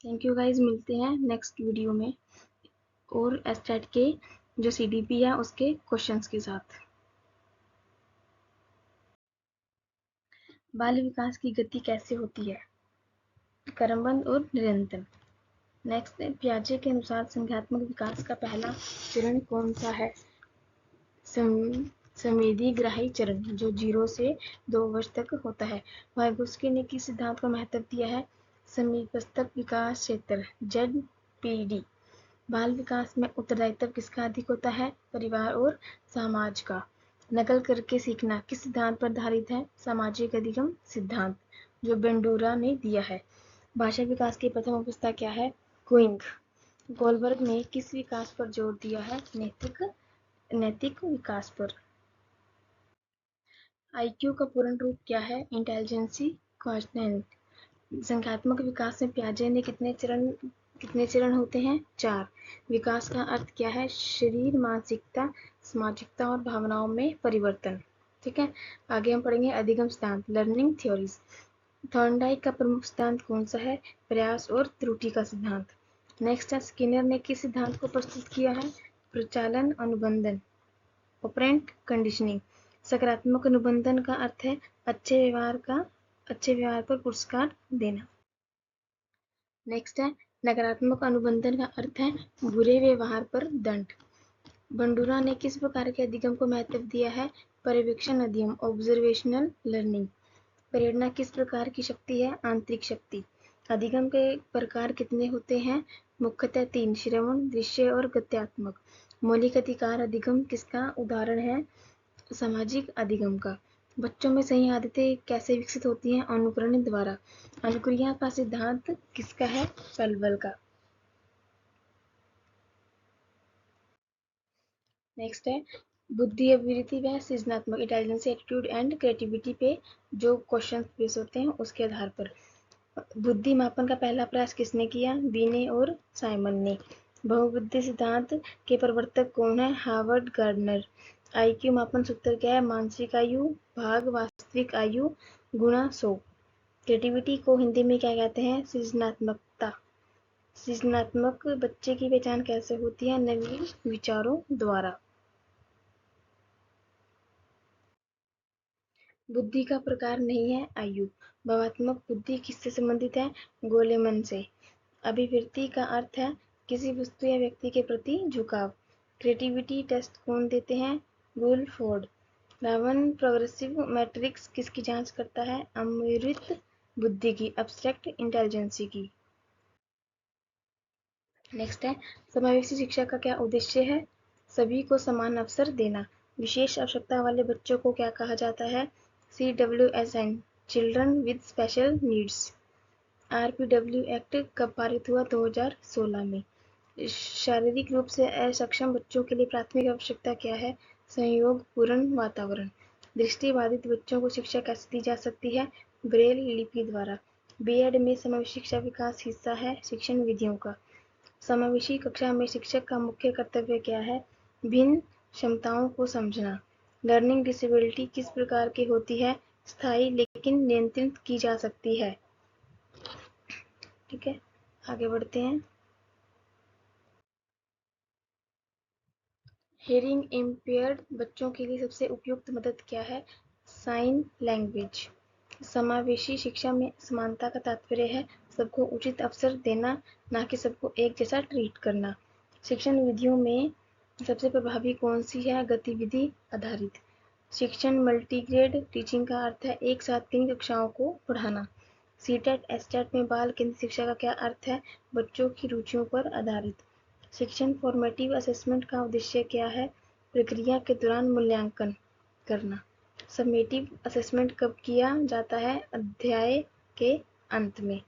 Thank you guys, मिलते हैं next video में और एस्टेट के जो CDP है उसके क्वेश्चंस के साथ। बाल विकास की गति कैसे होती है? क्रमबद्ध और निरंतर। नेक्स्ट है, पियाजे के अनुसार संज्ञानात्मक विकास का पहला चरण कौन सा है? संवेदीग्राही चरण, जो 0 से 2 वर्ष तक होता है। वाइगोत्स्की ने किस सिद्धांत को महत्व दिया है? समीपस्थ विकास क्षेत्र, ZPD। बाल विकास में उत्तरदायित्व किसका अधिक होता है? परिवार और समाज का। नकल करके सीखना किस सिद्धांत पर आधारित है? सामाजिक अधिगम सिद्धांत, जो बेंडूरा ने दिया है। भाषा विकास की प्रथम अवस्था क्या है? क्विंग। गोलबर्ग ने किस विकास पर जोर दिया है? नैतिक विकास पर। IQ का पूर्ण रूप क्या है? Intelligence quotient. संख्यात्मक विकास में पियाजे ने कितने चरण होते हैं? 4। विकास का अर्थ क्या है? शरीर, मानसिकता, सामाजिकता और भावनाओं में परिवर्तन। ठीक है, आगे हम पढ़ेंगे अधिगम सिद्धांत, लर्निंग थ्योरीज। थॉर्नडाइक का प्रमुख सिद्धांत कौन सा है? प्रयास और त्रुटि का सिद्धांत। नेक्स्ट है, स्किनर ने किस सिद्धांत को प्रस्तुत किया है? प्रचालन अनुबंधन, ऑपरेंट कंडीशनिंग। सकारात्मक अनुबंधन का अर्थ है अच्छे व्यवहार पर पुरस्कार देना। नेक्स्ट है, नकारात्मक अनुबंधन का अर्थ है बुरे व्यवहार पर दंड। बंडूरा ने किस प्रकार के अधिगम को महत्व दिया है? पर्यवेक्षण अधिगम, ऑब्जर्वेशनल लर्निंग। प्रेरणा किस प्रकार की शक्ति है? आंतरिक शक्ति। अधिगम के प्रकार कितने होते हैं? मुख्यतः 3, श्रवण, दृश्य और गत्यात्मक। मौलिक अधिकार अधिगम किसका उदाहरण है? सामाजिक अधिगम का। बच्चों में सही आदतें कैसे विकसित होती हैं? अनुकरण द्वारा। अनुक्रिया का सिद्धांत किसका है? पलवल का। नेक्स्ट है, बुद्धि, अभिवृद्धि व सृजनात्मक, इंटेलिजेंस, एटीट्यूड एंड क्रिएटिविटी पे जो क्वेश्चन बेस होते हैं उसके आधार पर। बुद्धि मापन का पहला प्रयास किसने किया? बीने और साइमन ने। बहुबुद्धि सिद्धांत के प्रवर्तक कौन है? Harvard gardener. IQ मापन सूत्र क्या है? मानसिक आयु भाग वास्तविक आयु गुणा 100। क्रिएटिविटी को हिंदी में क्या कहते हैं? सृजनात्मकता। सृजनात्मक बच्चे की पहचान कैसे होती है? नवीन विचारों द्वारा। बुद्धि का प्रकार नहीं है आयु। भावात्मक बुद्धि किससे संबंधित है? गोलेमन से। अभिवृत्ति का अर्थ है किसी वस्तु या व्यक्ति के प्रति झुकाव। क्रिएटिविटी टेस्ट कौन देते हैं? वुलफोर्ड। रावण प्रोग्रेसिव मैट्रिक्स किसकी जांच करता है? अमूर्त बुद्धि की, एब्स्ट्रैक्ट इंटेलिजेंसी की। नेक्स्ट है, समावेशी शिक्षा का क्या उद्देश्य है? सभी को समान अवसर देना। विशेष आवश्यकता वाले बच्चों को क्या कहा जाता है? CWSN, children with special needs. RPW act कब पारित हुआ? 2016 में। शारीरिक रूप से असक्षम बच्चों के लिए प्राथमिक आवश्यकता क्या है? सहयोगपूर्ण वातावरण। दृष्टिबाधित बच्चों को शिक्षा कैसे दी जा सकती है? ब्रेल लिपि द्वारा। B.Ed में समावेशी शिक्षा विकास हिस्सा है शिक्षण विधियों का। समावेशी कक्षा में शिक्षक का मुख्य कर्तव्य क्या है? भिन्न क्षमताओं को समझना। लर्निंग डिसेबिलिटी किस प्रकार की होती है? स्थायी लेकिन नियंत्रित की जा सकती है। ठीक है, आगे बढ़ते हैं। हियरिंग इम्पेयर्ड बच्चों के लिए सबसे उपयुक्त मदद क्या है? Sign language. समावेशी शिक्षा में समानता का तात्पर्य है सबको उचित अवसर देना, ना कि सबको एक जैसा ट्रीट करना। शिक्षण विधियों में सबसे प्रभावी कौन सी है? गतिविधि आधारित। शिक्षण मल्टीग्रेड टीचिंग का अर्थ है एक साथ 3 कक्षाओं को पढ़ाना। CTET STET में बाल केंद्रित शिक्षा का क्या अर्थ है? बच्चों की रुचियों पर आधारित। शिक्षण फॉर्मेटिव असेसमेंट का उद्देश्य क्या है? प्रक्रिया के दौरान मूल्यांकन करना। समेटिव असेसमेंट कब किया जाता है? अध्याय के अंत में।